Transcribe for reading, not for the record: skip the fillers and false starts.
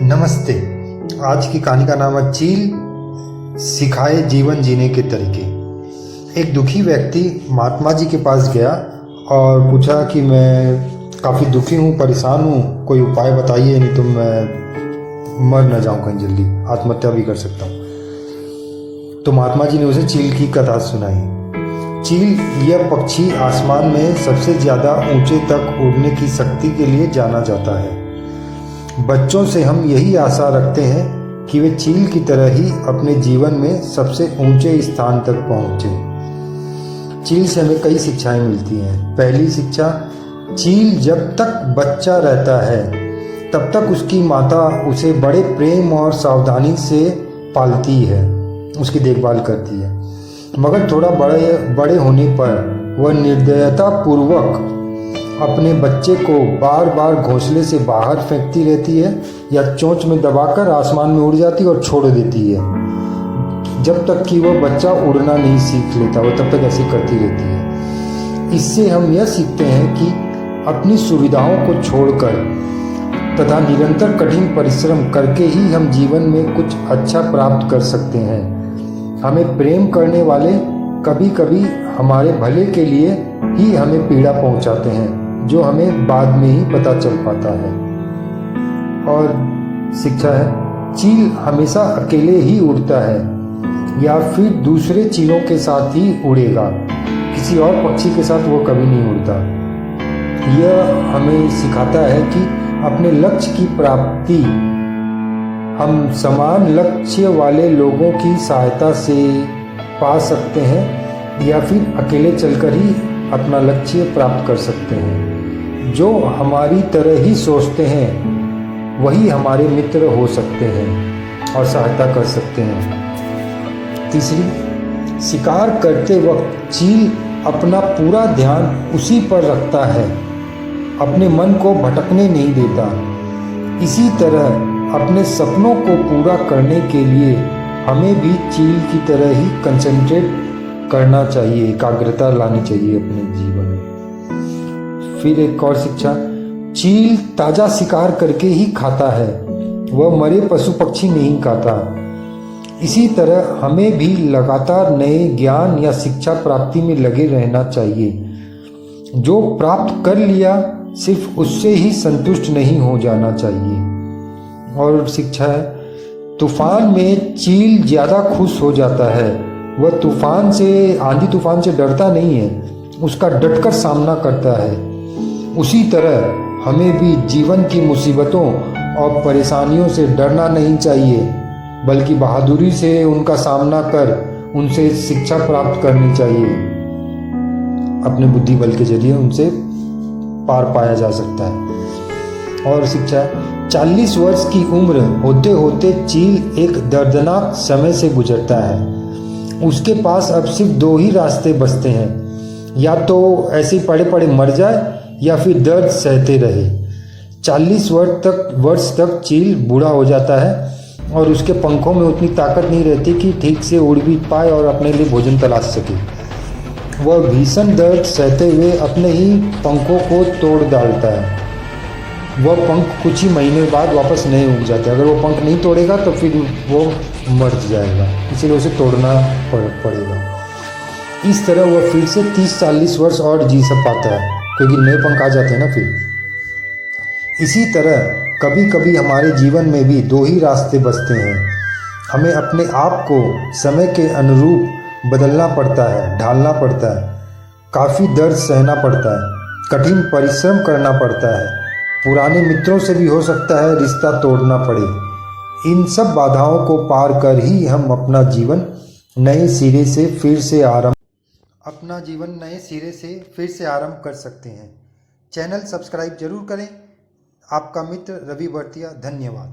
नमस्ते। आज की कहानी का नाम है चील सिखाए जीवन जीने के तरीके। एक दुखी व्यक्ति महात्मा जी के पास गया और पूछा कि मैं काफ़ी दुखी हूँ, परेशान हूँ, कोई उपाय बताइए, नहीं तो मैं मर न जाऊँ कहीं जल्दी, आत्महत्या भी कर सकता हूँ। तो महात्मा जी ने उसे चील की कथा सुनाई। चील यह पक्षी आसमान में सबसे ज़्यादा ऊंचे तक उड़ने की शक्ति के लिए जाना जाता है। बच्चों से हम यही आशा रखते हैं कि वे चील की तरह ही अपने जीवन में सबसे ऊंचे स्थान तक पहुंचे। चील से हमें कई शिक्षाएं मिलती हैं। पहली शिक्षा, चील जब तक बच्चा रहता है तब तक उसकी माता उसे बड़े प्रेम और सावधानी से पालती है, उसकी देखभाल करती है। मगर थोड़ा बड़े होने पर वह निर्दयता पूर्वक अपने बच्चे को बार बार घोंसले से बाहर फेंकती रहती है या चोंच में दबाकर आसमान में उड़ जाती है और छोड़ देती है। जब तक कि वह बच्चा उड़ना नहीं सीख लेता, वह तब तक ऐसे करती रहती है। इससे हम यह सीखते हैं कि अपनी सुविधाओं को छोड़कर तथा निरंतर कठिन परिश्रम करके ही हम जीवन में कुछ अच्छा प्राप्त कर सकते हैं। हमें प्रेम करने वाले कभी कभी हमारे भले के लिए ही हमें पीड़ा पहुंचाते हैं, जो हमें बाद में ही पता चल पाता है। और शिक्षा है, चील हमेशा अकेले ही उड़ता है या फिर दूसरे चीलों के साथ ही उड़ेगा, किसी और पक्षी के साथ वो कभी नहीं उड़ता। यह हमें सिखाता है कि अपने लक्ष्य की प्राप्ति हम समान लक्ष्य वाले लोगों की सहायता से पा सकते हैं या फिर अकेले चलकर ही अपना लक्ष्य प्राप्त कर सकते हैं। जो हमारी तरह ही सोचते हैं वही हमारे मित्र हो सकते हैं और सहायता कर सकते हैं। तीसरी, शिकार करते वक्त चील अपना पूरा ध्यान उसी पर रखता है, अपने मन को भटकने नहीं देता। इसी तरह अपने सपनों को पूरा करने के लिए हमें भी चील की तरह ही कंसंट्रेट करना चाहिए, एकाग्रता लानी चाहिए अपने जीवन में। फिर एक और शिक्षा, चील ताजा शिकार करके ही खाता है, वह मरे पशु पक्षी नहीं खाता। इसी तरह हमें भी लगातार नए ज्ञान या शिक्षा प्राप्ति में लगे रहना चाहिए। जो प्राप्त कर लिया सिर्फ उससे ही संतुष्ट नहीं हो जाना चाहिए। और शिक्षा है, तूफान में चील ज़्यादा खुश हो जाता है। वह तूफान से, आंधी तूफान से डरता नहीं है, उसका डटकर सामना करता है। उसी तरह हमें भी जीवन की मुसीबतों और परेशानियों से डरना नहीं चाहिए, बल्कि बहादुरी से उनका सामना कर उनसे शिक्षा प्राप्त करनी चाहिए। अपने बुद्धि बल के जरिए उनसे पार पाया जा सकता है। और शिक्षा, 40 वर्ष की उम्र होते होते चील एक दर्दनाक समय से गुजरता है। उसके पास अब सिर्फ 2 ही रास्ते बचते हैं, या तो ऐसे पड़े पड़े मर जाए या फिर दर्द सहते रहे। 40 वर्ष तक चील बूढ़ा हो जाता है और उसके पंखों में उतनी ताकत नहीं रहती कि ठीक से उड़ भी पाए और अपने लिए भोजन तलाश सके। वह भीषण दर्द सहते हुए अपने ही पंखों को तोड़ डालता है। वह पंख कुछ ही महीने बाद वापस नए उग जाते हैं। अगर वो पंख नहीं तोड़ेगा तो फिर वो मर जाएगा, इसीलिए उसे तोड़ना पड़ेगा। इस तरह वह फिर से 30-40 वर्ष और जी सब पाता है, क्योंकि नए पंख आ जाते हैं ना फिर। इसी तरह कभी कभी हमारे जीवन में भी 2 ही रास्ते बचते हैं। हमें अपने आप को समय के अनुरूप बदलना पड़ता है, ढालना पड़ता है, काफ़ी दर्द सहना पड़ता है, कठिन परिश्रम करना पड़ता है, पुराने मित्रों से भी हो सकता है रिश्ता तोड़ना पड़े। इन सब बाधाओं को पार कर ही हम अपना जीवन नए सिरे से फिर से आरंभ कर सकते हैं। चैनल सब्सक्राइब जरूर करें। आपका मित्र रवि बर्तिया। धन्यवाद।